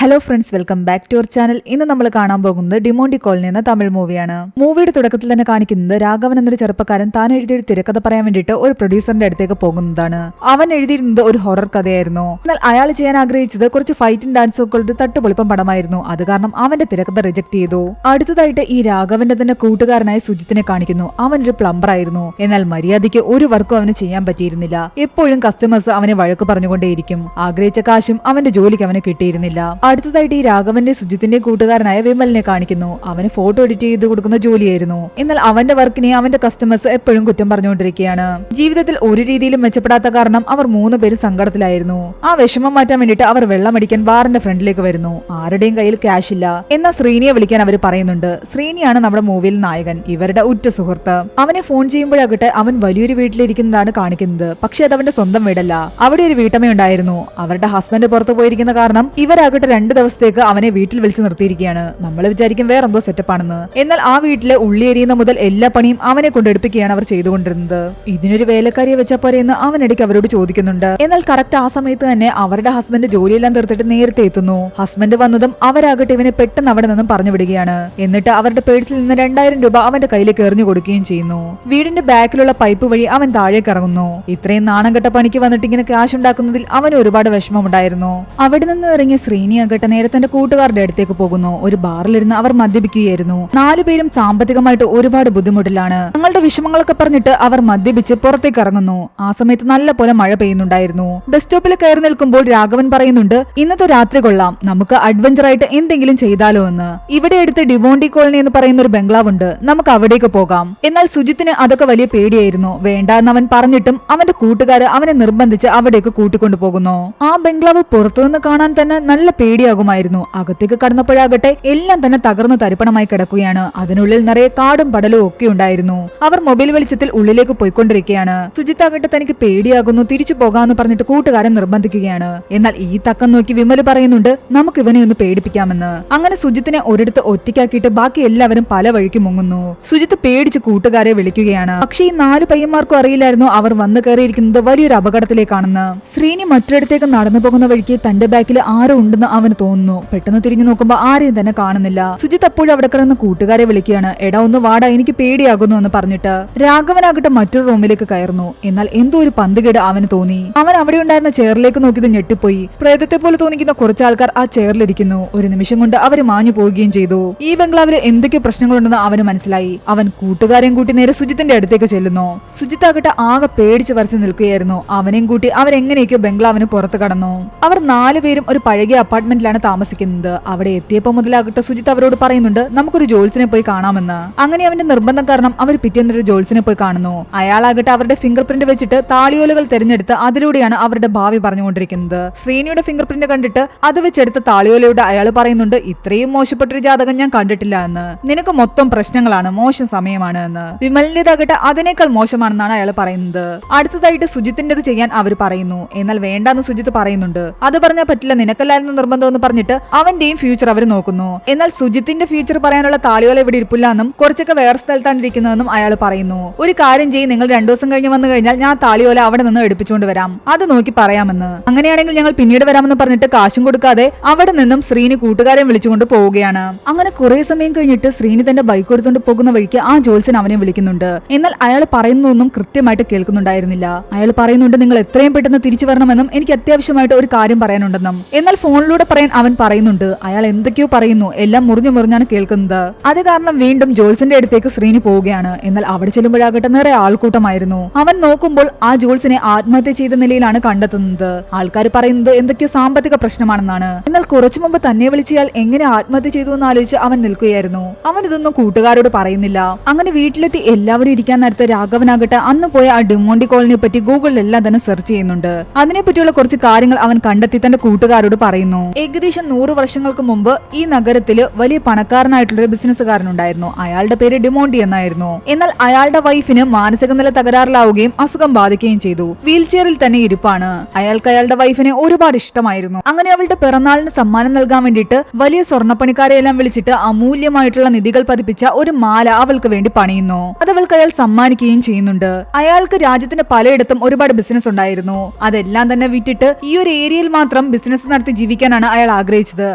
Hello friends, welcome back to our channel. ഇന്ന് നമ്മൾ കാണാൻ പോകുന്നത് ഡിമോണ്ടി കോളനി എന്ന തമിഴ് മൂവിയാണ്. മൂവിയുടെ തുടക്കത്തിൽ തന്നെ കാണിക്കുന്നത് രാഘവൻ എന്നൊരു ചെറുപ്പക്കാരൻ താൻ എഴുതിയൊരു തിരക്കഥ പറയാൻ വേണ്ടിയിട്ട് ഒരു പ്രൊഡ്യൂസറിന്റെ അടുത്തേക്ക് പോകുന്നതാണ്. അവൻ എഴുതിയിരുന്നത് ഒരു ഹൊറർ കഥയായിരുന്നു. എന്നാൽ അയാൾ ചെയ്യാൻ ആഗ്രഹിച്ചത് കുറച്ച് ഫൈറ്റും ഡാൻസും ഒക്കെ ഉള്ള തട്ടുപൊളിപ്പം പടമായിരുന്നു. അത് കാരണം അവന്റെ തിരക്കഥ റിജക്ട് ചെയ്തു. അടുത്തതായിട്ട് ഈ രാഘവന്റെ തന്നെ കൂട്ടുകാരനായ സുജിത്തിനെ കാണിക്കുന്നു. അവനൊരു പ്ലംബർ ആയിരുന്നു. എന്നാൽ മര്യാദയ്ക്ക് ഒരു വർക്കും അവന് ചെയ്യാൻ പറ്റിയിരുന്നില്ല. എപ്പോഴും കസ്റ്റമേഴ്സ് അവനെ വഴക്ക് പറഞ്ഞുകൊണ്ടേയിരിക്കും. ആഗ്രഹിച്ച കാശും അവന്റെ ജോലിക്ക് അവന് കിട്ടിയിരുന്നില്ല. അടുത്തതായിട്ട് ഈ രാഘവന്റെ സുജിത്തിന്റെ കൂട്ടുകാരനായ വിമലിനെ കാണിക്കുന്നു. അവന് ഫോട്ടോ എഡിറ്റ് ചെയ്ത് കൊടുക്കുന്ന ജോലിയായിരുന്നു. എന്നാൽ അവന്റെ വർക്കിനെ അവന്റെ കസ്റ്റമേഴ്സ് എപ്പോഴും കുറ്റം പറഞ്ഞുകൊണ്ടിരിക്കുകയാണ്. ജീവിതത്തിൽ ഒരു രീതിയിലും മെച്ചപ്പെടാത്ത കാരണം അവർ 3 പേരും സങ്കടത്തിലായിരുന്നു. ആ വിഷമം മാറ്റാൻ വേണ്ടിയിട്ട് അവർ വെള്ളമടിക്കാൻ ബാറിന്റെ ഫ്രണ്ടിലേക്ക് വരുന്നു. ആരുടെയും കയ്യിൽ ക്യാഷ് ഇല്ല. എന്നാൽ ശ്രീനിയെ വിളിക്കാൻ അവർ പറയുന്നുണ്ട്. ശ്രീനിയാണ് നമ്മുടെ മൂവിയിൽ നായകൻ, ഇവരുടെ ഉറ്റ സുഹൃത്ത്. അവനെ ഫോൺ ചെയ്യുമ്പോഴാകട്ടെ അവൻ വലിയൊരു വീട്ടിലിരിക്കുന്നതാണ് കാണിക്കുന്നത്. പക്ഷെ അത് അവന്റെ സ്വന്തം വീടല്ല. അവിടെ ഒരു വീട്ടമ്മയുണ്ടായിരുന്നു. അവരുടെ ഹസ്ബൻഡ് പുറത്തു പോയിരിക്കുന്ന കാരണം ഇവരാകട്ടെ 2 ദിവസത്തേക്ക് അവനെ വീട്ടിൽ വിളിച്ചു നിർത്തിയിരിക്കുകയാണ്. നമ്മൾ വിചാരിക്കും വേറെന്തോ സെറ്റപ്പ് ആണെന്ന്. എന്നാൽ ആ വീട്ടിലെ ഉള്ളിയെരിയുന്ന മുതൽ എല്ലാ പണിയും അവനെ കൊണ്ടെടുപ്പിക്കുകയാണ് അവർ ചെയ്തുകൊണ്ടിരുന്നത്. ഇതിനൊരു വേലക്കാരിയെ വെച്ചാൽ പോരെ എന്ന് അവനിടയ്ക്ക് അവരോട് ചോദിക്കുന്നുണ്ട്. എന്നാൽ കറക്റ്റ് ആ സമയത്ത് തന്നെ അവരുടെ ഹസ്ബൻഡ് ജോലിയെല്ലാം തീർത്തിട്ട് നേരത്തെ എത്തുന്നു. ഹസ്ബൻഡ് വന്നതും അവരാകട്ടെ ഇവനെ പെട്ടെന്ന് അവിടെ നിന്നും പറഞ്ഞു വിടുകയാണ്. എന്നിട്ട് അവരുടെ പേഴ്സിൽ നിന്ന് 2000 രൂപ അവന്റെ കയ്യിലേക്ക് എറിഞ്ഞു കൊടുക്കുകയും ചെയ്യുന്നു. വീടിന്റെ ബാക്കിലുള്ള പൈപ്പ് വഴി അവൻ താഴേക്ക് ഇറങ്ങുന്നു. ഇത്രയും നാണം കെട്ട പണിക്ക് വന്നിട്ട് ഇങ്ങനെ ക്യാഷ് ഉണ്ടാക്കുന്നതിൽ അവന് ഒരുപാട് വിഷമമുണ്ടായിരുന്നു. അവിടെ നിന്ന് ഇറങ്ങിയ ശ്രീനി ആകട്ടെ നേരെ തന്റെ കൂട്ടുകാരുടെ അടുത്തേക്ക് പോകുന്നു. ഒരു ബാറിലിരുന്ന് അവർ മദ്യപിക്കുകയായിരുന്നു. 4 പേരും സാമ്പത്തികമായിട്ട് ഒരുപാട് ബുദ്ധിമുട്ടിലാണ്. തങ്ങളുടെ വിഷമങ്ങളൊക്കെ പറഞ്ഞിട്ട് അവർ മദ്യപിച്ച് പുറത്തേക്ക് ഇറങ്ങുന്നു. ആ സമയത്ത് നല്ല പോലെ മഴ പെയ്യുന്നുണ്ടായിരുന്നു. ബസ് സ്റ്റോപ്പിൽ കയറി നിൽക്കുമ്പോൾ രാഘവൻ പറയുന്നുണ്ട്, ഇന്നത്തെ രാത്രി കൊള്ളാം, നമുക്ക് അഡ്വഞ്ചർ ആയിട്ട് എന്തെങ്കിലും ചെയ്താലോ എന്ന്. ഇവിടെ അടുത്ത് ഡിമോണ്ടി കോളനി എന്ന് പറയുന്ന ഒരു ബംഗ്ലാവ് ഉണ്ട്, നമുക്ക് അവിടേക്ക് പോകാം. എന്നാൽ സുജിത്തിന് അതൊക്കെ വലിയ പേടിയായിരുന്നു. വേണ്ട എന്ന് അവൻ പറഞ്ഞിട്ടും അവന്റെ കൂട്ടുകാര് അവനെ നിർബന്ധിച്ച് അവിടേക്ക് കൂട്ടിക്കൊണ്ടു പോകുന്നു. ആ ബംഗ്ലാവ് പുറത്തുനിന്ന് കാണാൻ തന്നെ നല്ല പേടിയാകുമായിരുന്നു. അകത്തേക്ക് കടന്നപ്പോഴാകട്ടെ എല്ലാം തന്നെ തകർന്ന് തരിപ്പണമായി കിടക്കുകയാണ്. അതിനുള്ളിൽ നിറയെ കാടും പടലും ഒക്കെ ഉണ്ടായിരുന്നു. അവർ മൊബൈൽ വെളിച്ചത്തിൽ ഉള്ളിലേക്ക് പോയിക്കൊണ്ടിരിക്കുകയാണ്. സുജിത്ത് ആകട്ടെ തനിക്ക് പേടിയാകുന്നു, തിരിച്ചു പോകാന്ന് പറഞ്ഞിട്ട് കൂട്ടുകാരൻ നിർബന്ധിക്കുകയാണ്. എന്നാൽ ഈ തക്കം നോക്കി വിമൽ പറയുന്നുണ്ട്, നമുക്ക് ഇവനെ ഒന്ന് പേടിപ്പിക്കാമെന്ന്. അങ്ങനെ സുജിത്തിനെ ഒരിടത്ത് ഒറ്റയ്ക്കാക്കിയിട്ട് ബാക്കി എല്ലാവരും പല വഴിക്ക് മുങ്ങുന്നു. സുജിത്ത് പേടിച്ച് കൂട്ടുകാരെ വിളിക്കുകയാണ്. പക്ഷേ ഈ 4 പയ്യന്മാർക്കും അറിയില്ലായിരുന്നു അവർ വന്നു കയറിയിരിക്കുന്നത് വലിയൊരു അപകടത്തിലേക്കാണെന്ന്. ശ്രീനി മറ്റൊരിടത്തേക്ക് നടന്നു പോകുന്ന വഴിക്ക് തന്റെ ബാക്കിൽ ആരോ ഉണ്ടെന്ന് അവന് തോന്നുന്നു. പെട്ടെന്ന് തിരിഞ്ഞു നോക്കുമ്പോ ആരെയും തന്നെ കാണുന്നില്ല. സുജിത്ത് അപ്പോഴും അവിടെ കിടന്ന് കൂട്ടുകാരെ വിളിക്കുകയാണ്. എടാ ഒന്ന് വാടാ, എനിക്ക് പേടിയാകുന്നു എന്ന് പറഞ്ഞിട്ട്. രാഘവനാകട്ടെ മറ്റൊരു റൂമിലേക്ക് കയറുന്നു. എന്നാൽ എന്തോ ഒരു പന്തുകേട് അവന് തോന്നി. അവൻ അവിടെ ഉണ്ടായിരുന്ന ചെയറിലേക്ക് നോക്കിയത് ഞെട്ടിപ്പോയി. പ്രേതത്തെ പോലെ തോന്നിക്കുന്ന കുറച്ച് ആൾക്കാർ ആ ചെയറിലിരിക്കുന്നു. ഒരു നിമിഷം കൊണ്ട് അവര് മാഞ്ഞു പോവുകയും ചെയ്തു. ഈ ബംഗ്ലാവില് എന്തൊക്കെ പ്രശ്നങ്ങളുണ്ടെന്ന് അവന് മനസ്സിലായി. അവൻ കൂട്ടുകാരെയും കൂട്ടി നേരെ സുജിത്തിന്റെ അടുത്തേക്ക് ചെല്ലുന്നു. സുജിത്ത് ആകട്ടെ ആകെ പേടിച്ച് വരച്ച് നിൽക്കുകയായിരുന്നു. അവനെയും കൂട്ടി അവരെങ്ങനെയൊക്കെയോ ബംഗ്ലാവിന് പുറത്ത് കടന്നു. അവർ 4 പേരും ഒരു പഴകിയ അപ്പാർട്ട്മെന്റിലാണ് താമസിക്കുന്നത്. അവിടെ എത്തിയപ്പോൾ മുതലാകട്ടെ സുജിത്ത് അവരോട് പറയുന്നുണ്ട്, നമുക്കൊരു ജോൽസിനെ പോയി കാണാമെന്ന്. അങ്ങനെ അവന്റെ നിർബന്ധം കാരണം അവർ പിറ്റേന്നൊരു ജോൽസിനെ പോയി കാണുന്നു. അയാളാകട്ടെ അവരുടെ ഫിംഗർ പ്രിന്റ് വെച്ചിട്ട് താളിയോലകൾ തിരഞ്ഞെടുത്ത് അതിലൂടെയാണ് അവരുടെ ഭാവി പറഞ്ഞുകൊണ്ടിരിക്കുന്നത്. ശ്രീനിയുടെ ഫിംഗർ പ്രിന്റ് കണ്ടിട്ട് അത് വെച്ചെടുത്ത താളിയോലയുടെ അയാൾ പറയുന്നുണ്ട്, ഇത്രയും മോശപ്പെട്ടൊരു ജാതകം ഞാൻ കണ്ടിട്ടില്ല എന്ന്. നിനക്ക് മൊത്തം പ്രശ്നങ്ങളാണ്, മോശം സമയമാണ് എന്ന്. വിമലിന്റേതാകട്ടെ അതിനേക്കാൾ മോശമാണെന്നാണ് അയാൾ പറയുന്നത്. അടുത്തതായിട്ട് സുജിത്തിന്റേത് ചെയ്യാൻ അവർ പറയുന്നു. എന്നാൽ വേണ്ടാന്ന് സുജിത്ത് പറയുന്നുണ്ട്. അത് പറഞ്ഞാൽ പറ്റില്ല, നിനക്കല്ലായിരുന്നു നിർബന്ധം എന്ന് പറഞ്ഞിട്ട് അവന്റെയും ഫ്യൂച്ചർ അവർ നോക്കുന്നു. എന്നാൽ സുജിത്തിന്റെ ഫ്യൂച്ചർ പറയാനുള്ള താളിയോല ഇവിടെ ഇരിപ്പില്ല എന്നും കുറച്ചൊക്കെ വേറെ സ്ഥലത്താണ് ഇരിക്കുന്നതെന്നും അയാൾ പറയുന്നു. ഒരു കാര്യം ചെയ്യും, നിങ്ങൾ 2 ദിവസം കഴിഞ്ഞ് വന്നു കഴിഞ്ഞാൽ ഞാൻ താളിയോല അവിടെ നിന്ന് എടുപ്പിച്ചുകൊണ്ട് വരാം, അത് നോക്കി പറയാമെന്ന്. അങ്ങനെയാണെങ്കിൽ ഞങ്ങൾ പിന്നീട് വരാമെന്ന് പറഞ്ഞിട്ട് കാശും കൊടുക്കാതെ അവിടെ നിന്നും ശ്രീനി കൂട്ടുകാരെ വിളിച്ചുകൊണ്ട് പോവുകയാണ്. അങ്ങനെ കുറെ സമയം കഴിഞ്ഞിട്ട് ശ്രീനി തന്റെ ബൈക്ക് എടുത്തുകൊണ്ട് പോകുന്ന വഴിക്ക് ആ ജോൽസൻ അവനെ വിളിക്കുന്നുണ്ട്. എന്നാൽ അയാൾ പറയുന്നതൊന്നും കൃത്യമായിട്ട് കേൾക്കുന്നുണ്ടായിരുന്നില്ല. അയാൾ പറയുന്നുണ്ട്, നിങ്ങൾ എത്രയും പെട്ടെന്ന് തിരിച്ചു വരണമെന്നും എനിക്ക് അത്യാവശ്യമായിട്ട് ഒരു കാര്യം പറയാനുണ്ടെന്നും. എന്നാൽ ഫോണിലൂടെ പറയാൻ അവൻ പറയുന്നുണ്ട്. അയാൾ എന്തൊക്കെയോ പറയുന്നു, എല്ലാം മുറിഞ്ഞു മുറിഞ്ഞാണ് കേൾക്കുന്നത്. അത് കാരണം വീണ്ടും ജോൽസിന്റെ അടുത്തേക്ക് ശ്രീനി പോവുകയാണ്. എന്നാൽ അവിടെ ചെല്ലുമ്പോഴാകട്ടെ നിറയെ ആൾക്കൂട്ടമായിരുന്നു. അവൻ നോക്കുമ്പോൾ ആ ജോൽസിനെ ആത്മഹത്യ ചെയ്ത നിലയിലാണ് കണ്ടെത്തുന്നത്. ആൾക്കാർ പറയുന്നത് എന്തൊക്കെയോ സാമ്പത്തിക പ്രശ്നമാണെന്നാണ്. എന്നാൽ കുറച്ചു മുമ്പ് തന്നെ വിളിച്ചയാൾ എങ്ങനെ ആത്മഹത്യ ചെയ്തു എന്ന് ആലോചിച്ച് അവൻ നിൽക്കുകയായിരുന്നു. അവൻ ഇതൊന്നും കൂട്ടുകാരോട് പറയുന്നില്ല. അങ്ങനെ വീട്ടിലെത്തി എല്ലാവരും ഇരിക്കാൻ നേരത്തെ രാഘവനാകട്ടെ അന്ന് പോയ ആ ഡിമോണ്ടി കോളനിയെ പറ്റി ഗൂഗിളിൽ എല്ലാം തന്നെ സെർച്ച് ചെയ്യുന്നുണ്ട്. അതിനെ പറ്റിയുള്ള കുറച്ച് കാര്യങ്ങൾ അവൻ കണ്ടെത്തി തന്റെ കൂട്ടുകാരോട് പറയുന്നു. ഏകദേശം 100 വർഷങ്ങൾക്ക് മുമ്പ് ഈ നഗരത്തില് വലിയ പണക്കാരനായിട്ടുള്ള ഒരു ബിസിനസ്സുകാരനുണ്ടായിരുന്നു. അയാളുടെ പേര് ഡിമോണ്ടി എന്നായിരുന്നു. എന്നാൽ അയാളുടെ വൈഫിന് മാനസിക നില തകരാറിലാവുകയും അസുഖം ബാധിക്കുകയും ചെയ്തു. വീൽ ചെയറിൽ തന്നെ ഇരിപ്പാണ്. അയാൾക്ക് അയാളുടെ വൈഫിനെ ഒരുപാട് ഇഷ്ടമായിരുന്നു. അങ്ങനെ അവളുടെ പിറന്നാളിന് സമ്മാനം നൽകാൻ വേണ്ടിയിട്ട് വലിയ സ്വർണ്ണപ്പണിക്കാരെ എല്ലാം വിളിച്ചിട്ട് അമൂല്യമായിട്ടുള്ള നിധികൾ പതിപ്പിച്ച ഒരു മാല അവൾക്ക് വേണ്ടി പണിയുന്നു. അത് അവൾക്ക് അയാൾ സമ്മാനിക്കുകയും ചെയ്യുന്നുണ്ട്. അയാൾക്ക് രാജ്യത്തിന്റെ പലയിടത്തും ഒരുപാട് ബിസിനസ് ഉണ്ടായിരുന്നു. അതെല്ലാം തന്നെ വിറ്റിട്ട് ഈ ഒരു ഏരിയയിൽ മാത്രം ബിസിനസ് നടത്തി ജീവിക്കാനാണ് അയാൾ ആഗ്രഹിച്ചത്.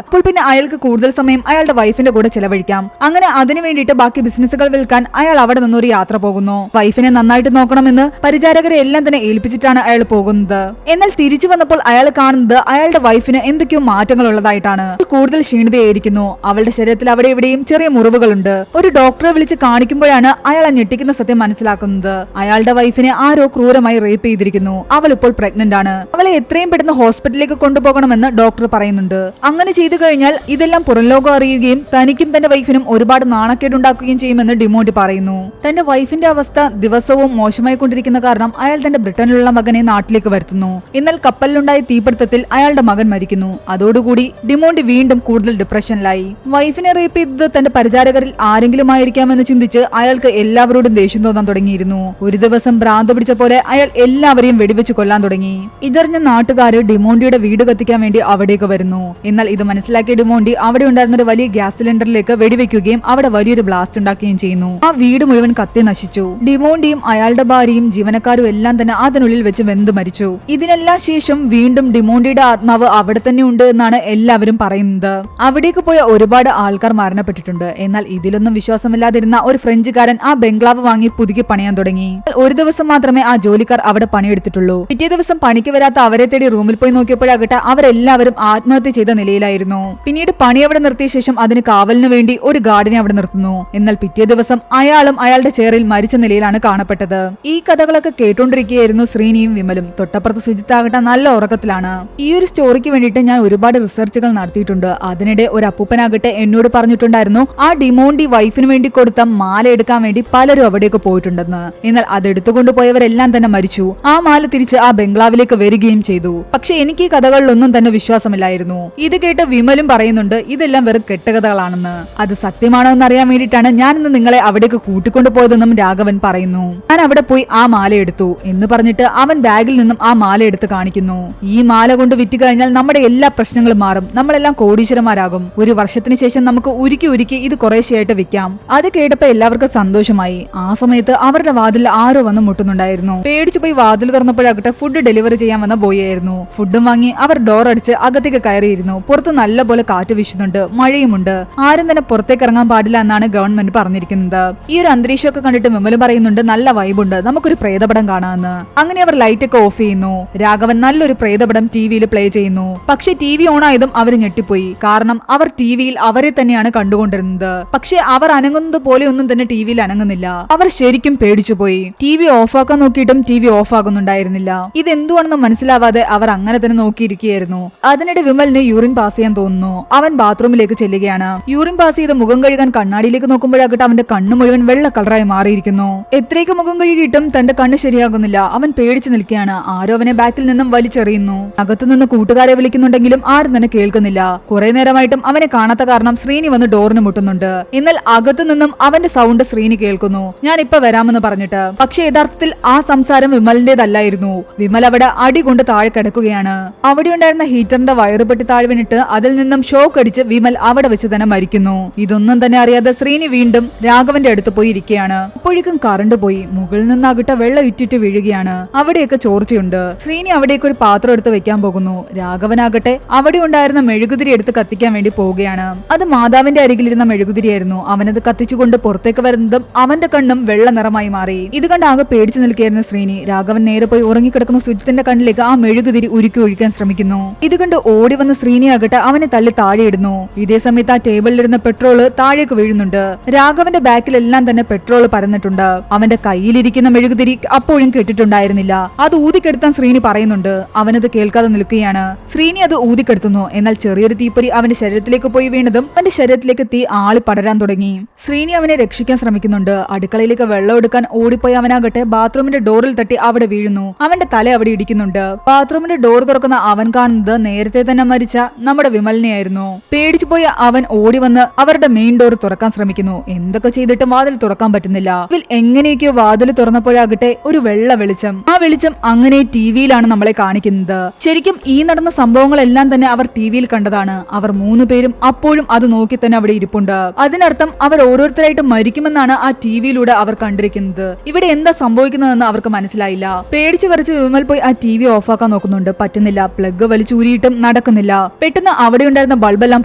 അപ്പോൾ പിന്നെ അയാൾക്ക് കൂടുതൽ സമയം അയാളുടെ വൈഫിന്റെ കൂടെ ചെലവഴിക്കാം. അങ്ങനെ അതിനു വേണ്ടിയിട്ട് ബാക്കി ബിസിനസ്സുകൾ വിൽക്കാൻ അയാൾ അവിടെ നിന്നൊരു യാത്ര പോകുന്നു. വൈഫിനെ നന്നായിട്ട് നോക്കണമെന്ന് പരിചാരകരെ എല്ലാം തന്നെ ഏൽപ്പിച്ചിട്ടാണ് അയാൾ പോകുന്നത്. എന്നാൽ തിരിച്ചു വന്നപ്പോൾ അയാൾ കാണുന്നത് അയാളുടെ വൈഫിന് എന്തൊക്കെയോ മാറ്റങ്ങൾ ഉള്ളതായിട്ടാണ്. കൂടുതൽ ക്ഷീണിതയായിരിക്കുന്നു. അവളുടെ ശരീരത്തിൽ അവിടെ എവിടെയും ചെറിയ മുറിവുകളുണ്ട്. ഒരു ഡോക്ടറെ വിളിച്ച് കാണിക്കുമ്പോഴാണ് അയാൾ ആ ഞെട്ടിക്കുന്ന സത്യം മനസ്സിലാക്കുന്നത്. അയാളുടെ വൈഫിനെ ആരോ ക്രൂരമായി റേപ്പ് ചെയ്തിരിക്കുന്നു. അവൾ ഇപ്പോൾ പ്രഗ്നന്റ് ആണ്. അവളെ എത്രയും പെട്ടെന്ന് ഹോസ്പിറ്റലിലേക്ക് കൊണ്ടുപോകണമെന്ന് ഡോക്ടർ പറയുന്നുണ്ട്. അങ്ങനെ ചെയ്തു കഴിഞ്ഞാൽ ഇതെല്ലാം പുറം ലോകം അറിയുകയും തനിക്കും തന്റെ വൈഫിനും ഒരുപാട് നാണക്കേടുണ്ടാക്കുകയും ചെയ്യുമെന്ന് ഡിമോണ്ടി പറയുന്നു. തന്റെ വൈഫിന്റെ അവസ്ഥ ദിവസവും മോശമായി കൊണ്ടിരിക്കുന്ന കാരണം അയാൾ തന്റെ ബ്രിട്ടനിലുള്ള മകനെ നാട്ടിലേക്ക് വരുത്തുന്നു. എന്നാൽ കപ്പലിലുണ്ടായ തീപിടുത്തത്തിൽ അയാളുടെ മകൻ മരിക്കുന്നു. അതോടുകൂടി ഡിമോണ്ടി വീണ്ടും കൂടുതൽ ഡിപ്രഷനിലായി. വൈഫിനെ റേപ്പ് ചെയ്തത് തന്റെ പരിചാരകരിൽ ആരെങ്കിലും ആയിരിക്കാമെന്ന് ചിന്തിച്ച് അയാൾക്ക് എല്ലാവരോടും ദേഷ്യം തോന്നാൻ തുടങ്ങിയിരുന്നു. ഒരു ദിവസം ഭ്രാന്ത് പിടിച്ച പോലെ അയാൾ എല്ലാവരെയും വെടിവെച്ച് കൊല്ലാൻ തുടങ്ങി. ഇതറിഞ്ഞ നാട്ടുകാര് ഡിമോണ്ടിയുടെ വീട് കത്തിക്കാൻ വേണ്ടി അവിടേക്ക് വരുന്നു. എന്നാൽ ഇത് മനസ്സിലാക്കിയ ഡിമോണ്ടി അവിടെ ഉണ്ടായിരുന്ന ഒരു വലിയ ഗ്യാസ് സിലിണ്ടറിലേക്ക് വെടിവെക്കുകയും അവിടെ വലിയൊരു ബ്ലാസ്റ്റ് ഉണ്ടാക്കുകയും ചെയ്യുന്നു. ആ വീട് മുഴുവൻ കത്തി നശിച്ചു. ഡിമോണ്ടിയും അയാളുടെ ഭാര്യയും ജീവനക്കാരും എല്ലാം തന്നെ അതിനുള്ളിൽ വെച്ച് വെന്തു മരിച്ചു. ഇതിനെല്ലാം ശേഷം വീണ്ടും ഡിമോണ്ടിയുടെ ആത്മാവ് അവിടെ തന്നെ ഉണ്ട് എന്നാണ് എല്ലാവരും പറയുന്നത്. അവിടേക്ക് പോയ ഒരുപാട് ആൾക്കാർ മരണപ്പെട്ടിട്ടുണ്ട്. എന്നാൽ ഇതിലൊന്നും വിശ്വാസമില്ലാതിരുന്ന ഒരു ഫ്രഞ്ചുകാരൻ ആ ബംഗ്ലാവ് വാങ്ങി പുതുക്കി പണിയാൻ തുടങ്ങി. ഒരു ദിവസം മാത്രമേ ആ ജോലിക്കാർ അവിടെ പണിയെടുത്തിട്ടുള്ളൂ. പിറ്റേ ദിവസം പണിക്ക് വരാത്ത അവരെ തേടി റൂമിൽ പോയി നോക്കിയപ്പോഴാകട്ടെ അവരെല്ലാവരും ആത്മഹത്യ ചെയ്ത നിലയിലായിരുന്നു. പിന്നീട് പണി അവിടെ നിർത്തിയ ശേഷം അതിന് കാവലിന് വേണ്ടി ഒരു ഗാർഡിനെ അവിടെ നിർത്തുന്നു. എന്നാൽ പിറ്റേ ദിവസം അയാളും അയാളുടെ ചെയറിൽ മരിച്ച നിലയിലാണ് കാണപ്പെട്ടത്. ഈ കഥകളൊക്കെ കേട്ടോണ്ടിരിക്കുകയായിരുന്നു ശ്രീനിയും വിമലും. തൊട്ടപ്പുറത്ത് സുജിത്താകട്ടെ നല്ല ഉറക്കത്തിലാണ്. ഈ ഒരു സ്റ്റോറിക്ക് വേണ്ടിയിട്ട് ഞാൻ ഒരുപാട് റിസർച്ചുകൾ നടത്തിയിട്ടുണ്ട്. അതിനിടെ ഒരു അപ്പൂപ്പനാകട്ടെ എന്നോട് പറഞ്ഞിട്ടുണ്ടായിരുന്നു ആ ഡിമോണ്ടി വൈഫിന് വേണ്ടി കൊടുത്ത മാല എടുക്കാൻ വേണ്ടി പലരും അവിടേക്ക് പോയിട്ടുണ്ടെന്ന്. എന്നാൽ അതെടുത്തുകൊണ്ട് പോയവരെല്ലാം തന്നെ മരിച്ചു. ആ മാല തിരിച്ച് ആ ബംഗ്ലാവിലേക്ക് വരികയും ചെയ്തു. പക്ഷെ എനിക്ക് ഈ കഥകളിലൊന്നും തന്നെ വിശ്വാസമില്ലായിരുന്നു. ഇത് കേട്ട് വിമലും പറയുന്നുണ്ട് ഇതെല്ലാം വെറും കെട്ടുകഥകളാണെന്ന്. അത് സത്യമാണോ എന്ന് അറിയാൻ വേണ്ടിയിട്ടാണ് ഞാൻ ഇന്ന് നിങ്ങളെ അവിടേക്ക് കൂട്ടിക്കൊണ്ടുപോയതെന്നും രാഘവൻ പറയുന്നു. ഞാൻ അവിടെ പോയി ആ മാല എടുത്തു എന്ന് പറഞ്ഞിട്ട് അവൻ ബാഗിൽ നിന്നും ആ മാല എടുത്ത് കാണിക്കുന്നു. ഈ മാല കൊണ്ട് വിറ്റ് കഴിഞ്ഞാൽ നമ്മുടെ എല്ലാ പ്രശ്നങ്ങളും മാറും. നമ്മളെല്ലാം കോടീശ്വരന്മാരാകും. ഒരു വർഷത്തിന് ശേഷം നമുക്ക് ഉരുക്കി ഉരുക്കി ഇത് കുറേശ്ശെയായിട്ട് വിൽക്കാം. അത് കേട്ടപ്പോ എല്ലാവർക്കും സന്തോഷമായി. ആ സമയത്ത് അവരുടെ വാതിൽ ആരോ വന്ന് മുട്ടുന്നുണ്ടായിരുന്നു. പേടിച്ചു പോയി വാതിൽ തുറന്നപ്പോഴാകട്ടെ ഫുഡ് ഡെലിവറി ചെയ്യാൻ വന്ന ബോയ് ആയിരുന്നു. ഫുഡും വാങ്ങി അവർ ഡോർ അടിച്ച് അകത്തേക്ക് കയറിയിരുന്നു. പുറത്ത് നല്ല പോലെ കാറ്റ് വീശുന്നുണ്ട്, മഴയുമുണ്ട്. ആരും തന്നെ പുറത്തേക്ക് ഇറങ്ങാൻ പാടില്ല എന്നാണ് ഗവൺമെന്റ് പറഞ്ഞിരിക്കുന്നത്. ഈ ഒരു അന്തരീക്ഷമൊക്കെ കണ്ടിട്ട് വിമലും പറയുന്നുണ്ട് നല്ല വൈബുണ്ട്, നമുക്കൊരു പ്രേതപടം കാണാമെന്ന്. അങ്ങനെ അവർ ലൈറ്റ് ഒക്കെ ഓഫ് ചെയ്യുന്നു. രാഘവൻ നല്ലൊരു പ്രേതപടം ടിവിയിൽ പ്ലേ ചെയ്യുന്നു. പക്ഷെ ടി വി ഓൺ ആയതും അവർ ഞെട്ടിപ്പോയി. കാരണം അവർ ടിവിയിൽ അവരെ തന്നെയാണ് കണ്ടുകൊണ്ടിരുന്നത്. പക്ഷെ അവർ അനങ്ങുന്നത് പോലെ ഒന്നും തന്നെ ടിവിയിൽ അനങ്ങുന്നില്ല. അവർ ശരിക്കും പേടിച്ചുപോയി. ടി വി ഓഫാക്കാൻ നോക്കിയിട്ടും ടി വി ഓഫ് ആകുന്നുണ്ടായിരുന്നില്ല. ഇതെന്തുവാണെന്ന് മനസ്സിലാവാതെ അവർ അങ്ങനെ തന്നെ നോക്കിയിരിക്കുകയായിരുന്നു. അതിനിടെ വിമലിന് യൂറിൻ പാസ് ചെയ്യാൻ തോന്നുന്നു. അവൻ ബാത്റൂമിലേക്ക് ചെല്ലുകയാണ്. യൂറിൻ പാസ് ചെയ്ത് മുഖം കഴുകാൻ കണ്ണാടിയിലേക്ക് നോക്കുമ്പോഴാകട്ടെ അവന്റെ കണ്ണ് മുഴുവൻ വെള്ള കളറായി മാറിയിരിക്കുന്നു. എത്രയൊക്കെ മുഖം കഴുകിയിട്ടും തന്റെ കണ്ണ് ശരിയാകുന്നില്ല. അവൻ പേടിച്ചു നിൽക്കുകയാണ്. ആരോ അവനെ ബാക്കിൽ നിന്നും വലിച്ചെറിയുന്നു. അകത്തുനിന്ന് കൂട്ടുകാരെ വിളിക്കുന്നുണ്ടെങ്കിലും ആരും തന്നെ കേൾക്കുന്നില്ല. കുറെ നേരമായിട്ടും അവനെ കാണാത്ത കാരണം ശ്രീനി വന്ന് ഡോറിന് മുട്ടുന്നുണ്ട്. എന്നാൽ അകത്തു നിന്നും അവന്റെ സൗണ്ട് ശ്രീനി കേൾക്കുന്നു. ഞാൻ ഇപ്പൊ വരാമെന്ന് പറഞ്ഞിട്ട്. പക്ഷെ യഥാർത്ഥത്തിൽ ആ സംസാരം വിമലിന്റേതല്ലായിരുന്നു. വിമൽ അവിടെ അടി കൊണ്ട് താഴെ കിടക്കുകയാണ്. അവിടെ ഉണ്ടായിരുന്ന ഹീറ്ററിന്റെ വയറ് പൊട്ടി താഴെ വീണിട്ട് അതിൽ നിന്നും ഷോക്ക് അടിച്ച് വിമൽ അവിടെ വെച്ച് തന്നെ മരിക്കുന്നു. ഇതൊന്നും തന്നെ അറിയാതെ ശ്രീനി വീണ്ടും രാഘവന്റെ അടുത്ത് പോയി ഇരിക്കുകയാണ്. അപ്പോഴേക്കും കറണ്ട് പോയി. മുകളിൽ നിന്നാകട്ടെ വെള്ളം ഇറ്റിട്ട് വീഴുകയാണ്. അവിടെയൊക്കെ ചോർച്ചയുണ്ട്. ശ്രീനി അവിടേക്ക് ഒരു പാത്രം എടുത്ത് വെക്കാൻ പോകുന്നു. രാഘവനാകട്ടെ അവിടെ ഉണ്ടായിരുന്ന മെഴുകുതിരി എടുത്ത് കത്തിക്കാൻ വേണ്ടി പോവുകയാണ്. അത് മാതാവിന്റെ അരികിലിരുന്ന മെഴുകുതിരിയായിരുന്നു. അവനത് കത്തിച്ചുകൊണ്ട് പുറത്തേക്ക് വരുന്നതും അവന്റെ കണ്ണും വെള്ള നിറമായി മാറി. ഇത് കണ്ട് ആകെ പേടിച്ചു നിൽക്കുകയായിരുന്നു ശ്രീനി. രാഘവൻ നേരെ പോയി ഉറങ്ങിക്കിടക്കുന്ന സുജിത്തിന്റെ കണ്ണിലേക്ക് ആ മെഴുകുതിരി ഉരുക്കി ഒഴിക്കാൻ ശ്രമിക്കുന്നു. ഇത് കണ്ട് ഓടി വന്ന ശ്രീനി ആകട്ടെ അവനെ തള്ളി താഴെയിടുന്നു. ഇതേ സമയത്ത് ആ ടേബിളിലിരുന്ന പെട്രോള് താഴേക്ക് വീഴുന്നുണ്ട്. രാഘവന്റെ ബാക്കിലെല്ലാം തന്നെ പെട്രോൾ പരന്നിട്ടുണ്ട്. അവന്റെ കയ്യിലിരിക്കുന്ന മെഴുകുതിരി അപ്പോഴും കെട്ടിട്ടുണ്ടായിരുന്നില്ല. അത് ഊതിക്കെടുത്താൻ ശ്രീനി പറയുന്നുണ്ട്. അവനത് കേൾക്കാതെ നിൽക്കുകയാണ്. ശ്രീനി അത് ഊതിക്കെടുത്തുന്നു. എന്നാൽ ചെറിയൊരു തീപ്പൊരി അവന്റെ ശരീരത്തിലേക്ക് പോയി വീണതും അവന്റെ ശരീരത്തിലേക്ക് തീ ആളി പടരാൻ തുടങ്ങി. ശ്രീനി അവനെ രക്ഷിക്കാൻ ശ്രമിക്കുന്നുണ്ട്. അടുക്കളയിലേക്ക് വെള്ളം എടുക്കാൻ ഓടിപ്പോയി അവനാകട്ടെ ബാത്റൂമിന്റെ ഡോറിൽ തട്ടി അവിടെ വീഴുന്നു. അവന്റെ തല അവിടെ ഇടിക്കുന്നുണ്ട്. ബാത്റൂമിന്റെ ഡോർ തുറക്കുന്ന അവൻ കാണുന്നത് നേരത്തെ തന്നെ മരിച്ച നമ്മുടെ വിമലിനെയായിരുന്നു. പേടിച്ചു പോയ അവൻ ഓടി വന്ന് അവരുടെ മെയിൻ ഡോർ തുറക്കാൻ ശ്രമിക്കുന്നു. എന്തൊക്കെ ചെയ്തിട്ടും വാതിൽ തുറക്കാൻ പറ്റുന്നില്ല. ഇതിൽ എങ്ങനെയൊക്കെയോ വാതിൽ തുറന്നപ്പോഴാകട്ടെ ഒരു വെള്ള വെളിച്ചം. ആ വെളിച്ചം അങ്ങനെ ടിവിയിലാണ് നമ്മളെ കാണിക്കുന്നത്. ശരിക്കും ഈ നടന്ന സംഭവങ്ങളെല്ലാം തന്നെ അവർ ടിവിയിൽ കണ്ടതാണ്. അവർ 3 പേരും അപ്പോഴും അത് നോക്കി തന്നെ അവിടെ ഇരിപ്പുണ്ട്. അതിനർത്ഥം അവർ ഓരോരുത്തരായിട്ട് മരിക്കുമെന്നാണ് ആ ടിവിയിലൂടെ അവർ കണ്ടിരിക്കുന്നത്. ഇവിടെ എന്താ സംഭവിക്കുന്നതെന്ന് അവർക്ക് മനസ്സിലായില്ല. പേടിച്ചു വരച്ച് വിമൽ പോയി ആ ടി വി ഓഫാക്കാൻ നോക്കുന്നുണ്ട്. പറ്റുന്നില്ല. പ്ലഗ് വലിച്ചൂരിയിട്ടും നടക്കുന്നില്ല. ഉണ്ടായിരുന്നില്ല. പെട്ടെന്ന് അവിടെ ഉണ്ടായിരുന്ന ബൾബെല്ലാം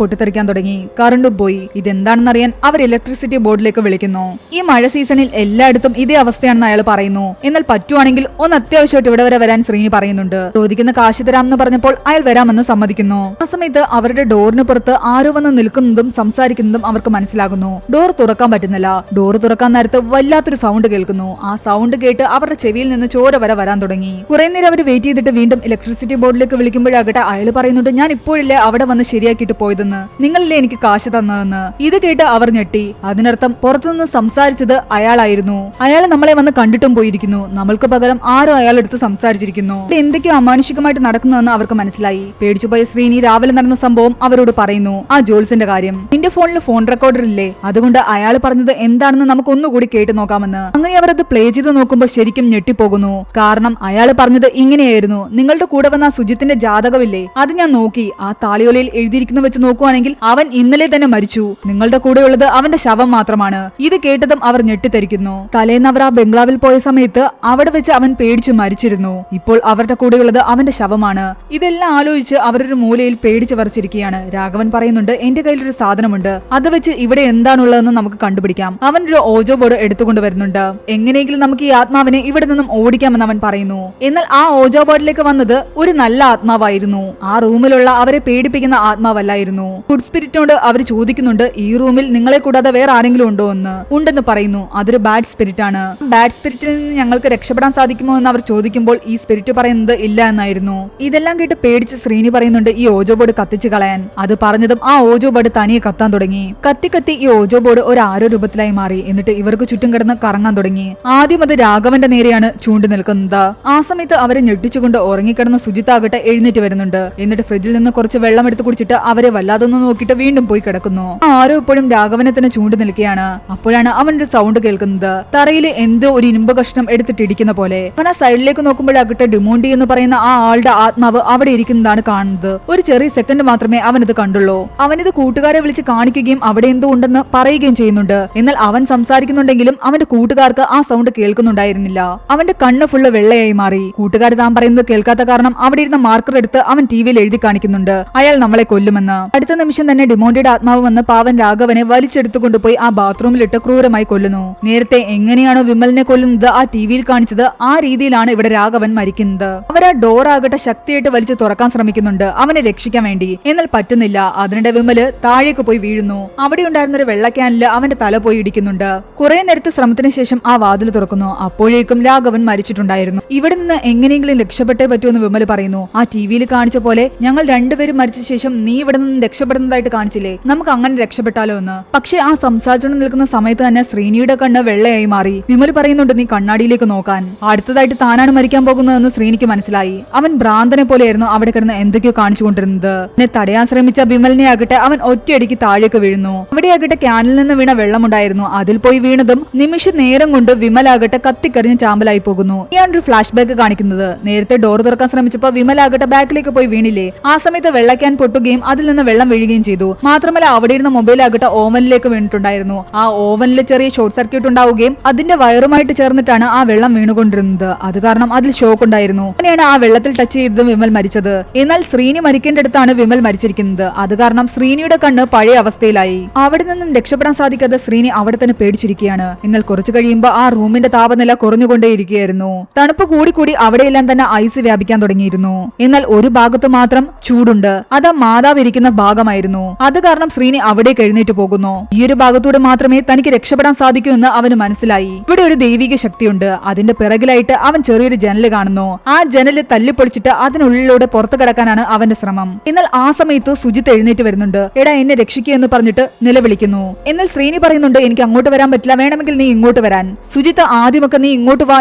പൊട്ടിത്തെറിക്കാൻ തുടങ്ങി. കറണ്ടും പോയി. ഇതെന്താണെന്നറിയാൻ അവർ ഇലക്ട്രിസിറ്റി ബോർഡിലേക്ക് വിളിക്കുന്നു. ഈ മഴ സീസണിൽ എല്ലായിടത്തും ഇതേ അവസ്ഥയാണെന്ന് അയാൾ പറയുന്നു. എന്നാൽ പറ്റുവാണെങ്കിൽ ഒന്ന് അത്യാവശ്യമായിട്ട് ഇവിടെ വരെ വരാൻ ശ്രീനി പറയുന്നുണ്ട്. ചോദിക്കുന്ന കാശ് തരാമെന്ന് പറഞ്ഞപ്പോൾ അയാൾ വരാമെന്ന് സമ്മതിക്കുന്നു. ആ സമയത്ത് അവരുടെ ഡോറിന് പുറത്ത് ആരോ വന്ന് നിൽക്കുന്നതും സംസാരിക്കുന്നതും അവർക്ക് മനസ്സിലാകുന്നു. ഡോർ തുറക്കാൻ പറ്റുന്നില്ല. ഡോർ തുറക്കാൻ നേരത്ത് വല്ലാത്തൊരു സൗണ്ട് കേൾക്കുന്നു. ആ സൗണ്ട് കേട്ട് അവരുടെ ചെവിയിൽ നിന്ന് ചോര വരാൻ തുടങ്ങി. കുറെ നേരം അവർ വെയിറ്റ് ചെയ്തിട്ട് വീണ്ടും ഇലക്ട്രിസിറ്റി ബോർഡിലേക്ക് വിളിക്കുമ്പോഴാകട്ടെ അയാൾ പറയുന്നുണ്ട്, ഞാൻ ഇപ്പോഴില്ലേ അവിടെ വന്ന് ശരിയാക്കിയിട്ട് പോയതെന്ന്, നിങ്ങളല്ലേ എനിക്ക് കാശ് തന്നതെന്ന്. ഇത് കേട്ട് അവർ ഞെട്ടി. അതിനർത്ഥം പുറത്തുനിന്ന് സംസാരിച്ചത് അയാളായിരുന്നു. അയാൾ നമ്മളെ വന്ന് കണ്ടിട്ടും പോയിരിക്കുന്നു. നമ്മൾക്ക് പകരം ആരോ അയാളെടുത്ത് സംസാരിച്ചിരിക്കുന്നു. എന്തൊക്കെയോ അമാനുഷികമായിട്ട് നടക്കുന്നതെന്ന് അവർക്ക് മനസ്സിലായി. പേടിച്ചുപോയ ശ്രീനി രാവിലെ നടന്ന സംഭവം അവരോട് പറയുന്നു. ആ ജോൾസിന്റെ കാര്യം. നിന്റെ ഫോണിൽ ഫോൺ റെക്കോർഡർ ഇല്ലേ, അതുകൊണ്ട് അയാൾ പറഞ്ഞത് എന്താണെന്ന് നമുക്ക് ഒന്നുകൂടി കേട്ട് നോക്കാമെന്ന്. അങ്ങനെ അവർ അത് പ്ലേ ചെയ്ത് നോക്കുമ്പോൾ ശരിക്കും ഞെട്ടിപ്പോകുന്നു. കാരണം അയാൾ പറഞ്ഞത് ഇങ്ങനെയായിരുന്നു, നിങ്ങളുടെ കൂടെ വന്ന ആ സുജിത്തിന്റെ ജാതകമില്ലേ, അത് ഞാൻ നോക്കി. ആ താളിയോലയിൽ എഴുതിയിരിക്കുന്ന വെച്ച് നോക്കുവാണെങ്കിൽ അവൻ ഇന്നലെ തന്നെ മരിച്ചു. നിങ്ങളുടെ കൂടെയുള്ളത് അവന്റെ ശവം മാത്രമാണ്. ഇത് കേട്ടതും അവർ ഞെട്ടിത്തെരിക്കുന്നു. തലേന്ന് അവർ ആ ബംഗ്ലാവിൽ പോയ സമയത്ത് അവിടെ വെച്ച് അവൻ പേടിച്ചു മരിച്ചിരുന്നു. ഇപ്പോൾ അവരുടെ കൂടെയുള്ളത് അവന്റെ ശവമാണ്. ഇതെല്ലാം ആലോചിച്ച് അവരൊരു മൂലയിൽ പേടിച്ചു വരച്ചിരിക്കുകയാണ്. രാഘവൻ പറയുന്നുണ്ട്, എന്റെ കയ്യിലൊരു സാധനമുണ്ട്, അത് വെച്ച് ഇവിടെ എന്താണുള്ളതെന്ന് നമുക്ക് കണ്ടുപിടിക്കാം. അവൻ ഒരു ഓജോ ബോർഡ് എടുത്തുകൊണ്ട് വരുന്നുണ്ട്. എങ്ങനെയെങ്കിലും നമുക്ക് ഈ ആത്മാവിനെ ഇവിടെ നിന്നും ഓടിക്കാമെന്ന് അവൻ പറയുന്നു. എന്നാൽ ആ ഓജോ ബോർഡിലേക്ക് വന്നത് ഒരു നല്ല ആത്മാവായിരുന്നു. ആ റൂമിലുള്ള അവരെ പേടിപ്പിക്കുന്ന ആത്മാവല്ലായിരുന്നു. ഫുഡ് സ്പിരിറ്റിനോട് അവർ ചോദിക്കുന്നുണ്ട്, ഈ റൂമിൽ നിങ്ങളെ കൂടാതെ വേറെ ആരെങ്കിലും ഉണ്ടോ എന്ന്. ഉണ്ടെന്ന് പറയുന്നു. അതൊരു ബാഡ് സ്പിരിറ്റ് ആണ്. ബാഡ് സ്പിരിറ്റിൽ നിന്ന് ഞങ്ങൾക്ക് രക്ഷപ്പെടാൻ സാധിക്കുമോ എന്ന് അവർ ചോദിക്കുമ്പോൾ ഈ സ്പിരിറ്റ് പറയുന്നത് ഇല്ല എന്നായിരുന്നു. ഇതെല്ലാം കേട്ട് പേടിച്ച് ശ്രീനി പറയുന്നുണ്ട്, ഈ ഓജോ ബോർഡ് കത്തിച്ചു കളയാൻ. അത് പറഞ്ഞതും ആ ഓജോ ബോർഡ് തനിയെ കത്താൻ തുടങ്ങി. കത്തി ഈ ഓജോ ബോർഡ് ഒരു ആരോ രൂപത്തിലായി മാറി. എന്നിട്ട് ഇവർക്ക് ചുറ്റും കിടന്ന് കറങ്ങാൻ തുടങ്ങി. ആദ്യം അത് രാഘവന്റെ നേരെയാണ് ചൂണ്ടി നിൽക്കുന്നത്. ആ സമയത്ത് അവരെ ഞെട്ടിച്ചുകൊണ്ട് ഉറങ്ങിക്കിടന്ന സുജിത്താകട്ടെ എഴുന്നേറ്റ് വരുന്നുണ്ട്. എന്നിട്ട് ഫ്രിഡ്ജിൽ നിന്ന് കുറച്ച് വെള്ളം എടുത്ത് കുടിച്ചിട്ട് അവരെ വല്ലാതൊന്ന് നോക്കിയിട്ട് വീണ്ടും പോയി കിടക്കുന്നു. ആരോ ഇപ്പോഴും രാഘവനെ തന്നെ ചൂണ്ടി നിൽക്കുകയാണ്. അപ്പോഴാണ് അവനൊരു സൗണ്ട് കേൾക്കുന്നത്. തറയിൽ എന്തോ ഒരു ഇരുമ്പ് കഷ്ണം എടുത്തിട്ട് ഇടിക്കുന്ന പോലെ. അവൻ ആ സൈഡിലേക്ക് നോക്കുമ്പോഴാകട്ടെ ഡിമോണ്ടി എന്ന് പറയുന്ന ആ ആളുടെ ആത്മാവ് അവിടെ ഇരിക്കുന്നതാണ് കാണുന്നത്. ഒരു ചെറിയ സെക്കൻഡ് മാത്രമേ അവനത് കണ്ടുള്ളൂ. അവനിത് കൂട്ടുകാരെ വിളിച്ച് കാണിക്കുകയും അവിടെ എന്തോ ഉണ്ടെന്ന് പറയുകയും ചെയ്യുന്നുണ്ട്. എന്നാൽ അവൻ സംസാരിക്കുന്നുണ്ടെങ്കിലും അവന്റെ കൂട്ടുകാർക്ക് ആ സൗണ്ട് കേൾക്കുന്നുണ്ടായിരുന്നില്ല. അവന്റെ കണ്ണ് ഫുള്ള് വെള്ളയായി മാറി. കൂട്ടുകാർ താൻ പറയുന്നത് കേൾക്കാത്ത കാരണം അവിടെ ഇരുന്ന മാർക്കർ എടുത്ത് അവൻ ടിവിയിൽ എഴുതി കാണിക്കുന്നുണ്ട്, അയാൾ നമ്മളെ കൊല്ലുമെന്ന്. അടുത്ത നിമിഷം തന്നെ ഡിമോണ്ടിയുടെ ആത്മാവ് വന്ന് പാവൻ രാഘവനെ വലിച്ചെടുത്തുകൊണ്ടുപോയി ആ ബാത്റൂമിലിട്ട് ക്രൂരമായി കൊല്ലുന്നു. നേരത്തെ എങ്ങനെയാണോ വിമലിനെ കൊല്ലുന്നത് ആ ടിവിയിൽ കാണിച്ചത്, ആ രീതിയിലാണ് ഇവിടെ രാഘവൻ മരിക്കുന്നത്. അവർ ആ ഡോർ ആകട്ടെ ശക്തിയായിട്ട് വലിച്ചു തുറക്കാൻ ശ്രമിക്കുന്നുണ്ട് അവനെ രക്ഷിക്കാൻ വേണ്ടി. എന്നാൽ പറ്റുന്നില്ല. അതിനിടെ വിമല് താഴേക്ക് പോയി വീഴുന്നു. അവിടെ ഉണ്ടായിരുന്ന ഒരു വെള്ള ക്യാനില് അവന്റെ തല പോയി ഇടിക്കുന്നുണ്ട്. കുറെ നേരത്തെ ശ്രമത്തിന് ശേഷം ആ വാതിൽ തുറക്കുന്നു. അപ്പോഴേക്കും രാഘവൻ മരിച്ചിട്ടുണ്ടായിരുന്നു. ഇവിടെ നിന്ന് എങ്ങനെയെങ്കിലും രക്ഷപ്പെട്ടേ പറ്റുമെന്ന് വിമല് പറയുന്നു. ആ ടിവിയിൽ കാണിച്ച പോലെ ഞങ്ങൾ രണ്ടുപേരും മരിച്ച ശേഷം നീ ഇവിടെ നിന്ന് രക്ഷപ്പെടുന്നതായിട്ട് കാണിച്ചില്ലേ, നമുക്ക് അങ്ങനെ രക്ഷപ്പെട്ടാലോ എന്ന്. പക്ഷെ ആ സംസാരിച്ചുകൊണ്ട് നിൽക്കുന്ന സമയത്ത് തന്നെ ശ്രീനിയുടെ കണ്ണ് വെള്ളയായി മാറി. വിമല് പറയുന്നുണ്ട്, നീ കണ്ണാടിയിലേക്ക് നോക്കാൻ. അടുത്തതായിട്ട് താനാണ് മരിക്കാൻ പോകുന്നതെന്ന് ശ്രീനിക്ക് മനസ്സിലായി. അവൻ ഭ്രാന്തനെ പോലെയായിരുന്നു അവിടെ കിടന്ന് എന്തൊക്കെയോ കാണിച്ചുകൊണ്ടിരുന്നത്. എന്നെ തടയാൻ ശ്രമിച്ച വിമലിനെ ആകട്ടെ അവൻ ഒറ്റയടിക്ക് താഴേക്ക് വീഴുന്നു. അവിടെയാകട്ടെ ക്യാനിൽ നിന്ന് വീണ വെള്ളമുണ്ടായിരുന്നു. അതിൽ പോയി വീണതും നിമിഷ നേരം കൊണ്ട് വിമലാകട്ടെ കത്തിക്കരിഞ്ഞ് ചാമ്പലായി പോകുന്നു. ഇയാളൊരു ഫ്ലാഷ് ബാക്ക് കാണിക്കുന്നത്. നേരത്തെ ഡോർ തുറക്കാൻ ശ്രമിച്ചപ്പോൾ വിമലാകട്ടെ ബാക്കിലേക്ക് പോയി വീണില്ലേ, ആ സമയത്ത് വെള്ള ക്യാൻ പൊട്ടുകയും അതിൽ നിന്ന് വെള്ളം വീഴുകയും ചെയ്തു. മാത്രമല്ല അവിടെ ഇരുന്ന മൊബൈലാകട്ടെ ഓവനിലേക്ക് വീണിട്ടുണ്ടായിരുന്നു. ആ ഓവനിൽ ചെറിയ ഷോർട്ട് സർക്യൂട്ട് ഉണ്ടാവുകയും അതിന്റെ വയറുമായിട്ട് ചേർന്നിട്ടാണ് ആ വെള്ളം വീണുകൊണ്ടിരുന്നത്. അത് കാരണം അതിൽ ഷോക്ക് ഉണ്ടായിരുന്നു. അങ്ങനെയാണ് ആ വെള്ളത്തിൽ ടച്ച് ചെയ്തതും വിമൽ മരിച്ചത്. എന്നാൽ ശ്രീനി മരിക്കേണ്ട അടുത്താണ് വിമൽ മരിച്ചിരിക്കുന്നത്. അത് കാരണം ശ്രീനിയുടെ കണ്ണ് പഴയ അവസ്ഥയിലായി. അവിടെ നിന്നും രക്ഷപ്പെടാൻ സാധിക്കാതെ ശ്രീനി അവിടെ തന്നെ പേടിച്ചിരിക്കുകയാണ്. എന്നാൽ കുറച്ചു കഴിയുമ്പോൾ ആ റൂമിന്റെ താപനില കുറഞ്ഞുകൊണ്ടേയിരിക്കുകയായിരുന്നു. തണുപ്പ് കൂടി അവിടെയെല്ലാം തന്നെ ഐസ് വ്യാപിക്കാൻ തുടങ്ങിയിരുന്നു. എന്നാൽ ഒരു ഭാഗത്ത് മാത്രം ചൂടുണ്ട്. അത് മാതാവ് ഇരിക്കുന്ന ഭാഗമായിരുന്നു. അത് കാരണം ശ്രീനി അവിടേക്ക് എഴുന്നേറ്റ് പോകുന്നു. ഈ ഒരു ഭാഗത്തൂടെ മാത്രമേ തനിക്ക് രക്ഷപ്പെടാൻ സാധിക്കൂ എന്ന് അവന് മനസ്സിലായി. ഇവിടെ ഒരു ദൈവിക ശക്തിയുണ്ട്. അതിന്റെ പിറകിലായിട്ട് അവൻ ചെറിയൊരു ജനല് കാണുന്നു. ആ ജനല് തല്ലിപ്പൊളിച്ചിട്ട് അതിനുള്ളിലൂടെ പുറത്തു കിടക്കാനാണ് അവന്റെ ശ്രമം. എന്നാൽ ആ സമയത്ത് സുജിത്ത് എഴുന്നേറ്റ് വരുന്നുണ്ട്. എടാ എന്നെ രക്ഷിക്കുക എന്ന് പറഞ്ഞിട്ട് നിലവിളിക്കുന്നു. എന്നാൽ ശ്രീനി പറയുന്നുണ്ട്, എനിക്ക് അങ്ങോട്ട് വരാൻ പറ്റില്ല, വേണമെങ്കിൽ നീ ഇങ്ങോട്ട് വരാൻ. സുജിത്ത് ആദ്യമൊക്കെ നീ ഇങ്ങോട്ട് വാ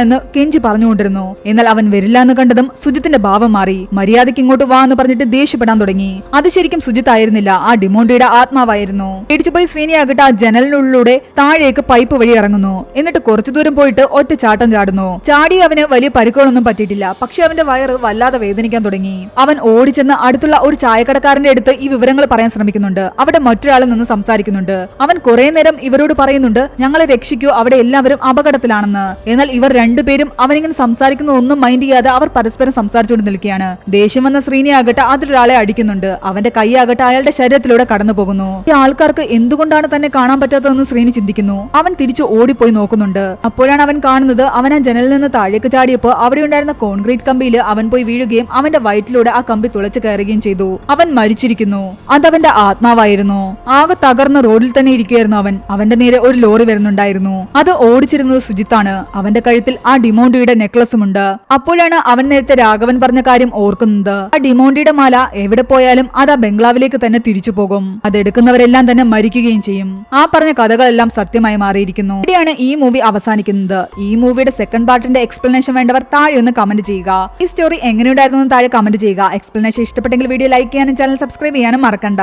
എന്ന് കെഞ്ചി പറഞ്ഞുകൊണ്ടിരുന്നു. എന്നാൽ അവൻ വരില്ല എന്ന് കണ്ടതും സുജിത്തിന്റെ ഭാവം മാറി. മര്യാദയ്ക്ക് ഇങ്ങോട്ട് വാ എന്ന് പറഞ്ഞിട്ട് ദേഷ്യപ്പെടാൻ തുടങ്ങി. അത് ശരിക്കും സുജിത്ത് ആയിരുന്നില്ല, ആ ഡിമോണ്ടിയുടെ ആത്മാവായിരുന്നു. പേടിച്ചുപോയി ശ്രീനി ആകട്ടെ ആ ജനലിനുള്ളിലൂടെ താഴേക്ക് പൈപ്പ് വഴി ഇറങ്ങുന്നു. എന്നിട്ട് കുറച്ചു ദൂരം പോയിട്ട് ഒറ്റ ചാട്ടം ചാടുന്നു. ചാടി അവന് വലിയ പരിക്കുകളൊന്നും പറ്റിയിട്ടില്ല. പക്ഷെ അവന്റെ വയറ് വല്ലാതെ വേദനിക്കാൻ തുടങ്ങി. അവൻ ഓടിച്ചെന്ന് അടുത്തുള്ള ഒരു ചായക്കടക്കാരന്റെ അടുത്ത് ഈ വിവരങ്ങൾ പറയാൻ ശ്രമിക്കുന്നുണ്ട്. അവിടെ മറ്റൊരാളിൽ നിന്ന് സംസാരിക്കുന്നുണ്ട്. അവൻ കുറെ നേരം ഇവരോട് പറയുന്നുണ്ട്, ഞങ്ങളെ രക്ഷിക്കൂ, അവിടെ എല്ലാവരും അപകടത്തിലാണെന്ന്. എന്നാൽ ഇവർ രണ്ടുപേരും അവനിങ്ങനെ സംസാരിക്കുന്ന ഒന്നും മൈൻഡ് ചെയ്യാതെ അവർ പരസ്പരം സംസാരിച്ചുകൊണ്ട് നിൽക്കുകയാണ്. ദേഷ്യം വന്ന ശ്രീനി ആകട്ടെ അതിലൊരാളെ അടിക്കുന്നുണ്ട്. അവന്റെ കൈയാകട്ടെ അയാളുടെ ശരീരത്തിലൂടെ കടന്നു പോകുന്നു. ഈ ആൾക്കാർക്ക് എന്തുകൊണ്ടാണ് തന്നെ കാണാൻ പറ്റാത്തതെന്ന് ശ്രീനി ചിന്തിക്കുന്നു. അവൻ തിരിച്ചു ഓടിപ്പോയി നോക്കുന്നുണ്ട്. അപ്പോഴാണ് അവൻ കാണുന്നത് അവൻ ആ ജനലിൽ നിന്ന് താഴേക്ക് ചാടിയപ്പോൾ അവിടെ ഉണ്ടായിരുന്ന കോൺക്രീറ്റ് കമ്പിയിൽ അവൻ പോയി വീഴുകയും അവന്റെ വയറ്റിലൂടെ ആ കമ്പി തുളച്ചു കയറുകയും ചെയ്തു. അവൻ മരിച്ചിരിക്കുന്നു. അതവന്റെ ആത്മാവായിരുന്നു. ആകെ തകർന്ന റോഡിൽ തന്നെ ഇരിക്കുകയായിരുന്നു അവൻ. അവന്റെ നേരെ ഒരു ലോറി വരുന്നുണ്ടായിരുന്നു. അത് ഓടിച്ചിരുന്നത് സുജിത്താണ്. അവന്റെ കഴുത്തിൽ ആ ഡിമോണ്ടിയുടെ നെക്ലസും ഉണ്ട്. അപ്പോഴാണ് അവൻ നേരത്തെ രാഘവൻ പറഞ്ഞ കാര്യം ഓർക്കുന്നത്. ആ ഡിമോണ്ടിയുടെ മാല എവിടെ പോയാലും അത് ആ ബംഗ്ലാവിലേക്ക് തന്നെ തിരിച്ചു പോകും. അതെടുക്കുന്നവരെല്ലാം തന്നെ മരിക്കുകയും ചെയ്യും. ആ പറഞ്ഞ കഥകളെല്ലാം സത്യമായി മാറിയിരിക്കുന്നു. ഇവിടെയാണ് ഈ മൂവി അവസാനിക്കുന്നത്. ഈ മൂവിയുടെ സെക്കൻഡ് പാർട്ടിന്റെ എക്സ്പ്ലനേഷൻ വേണ്ടവർ താഴെ ഒന്ന് കമന്റ് ചെയ്യുക. ഈ സ്റ്റോറി എങ്ങനെയുണ്ടായിരുന്നു താഴെ കമന്റ് ചെയ്യുക. എക്സ്പ്ലനേഷൻ ഇഷ്ടപ്പെട്ടെങ്കിൽ വീഡിയോ ലൈക്ക് ചെയ്യാനും ചാനൽ സബ്സ്ക്രൈബ് ചെയ്യാനും മറക്കണ്ട.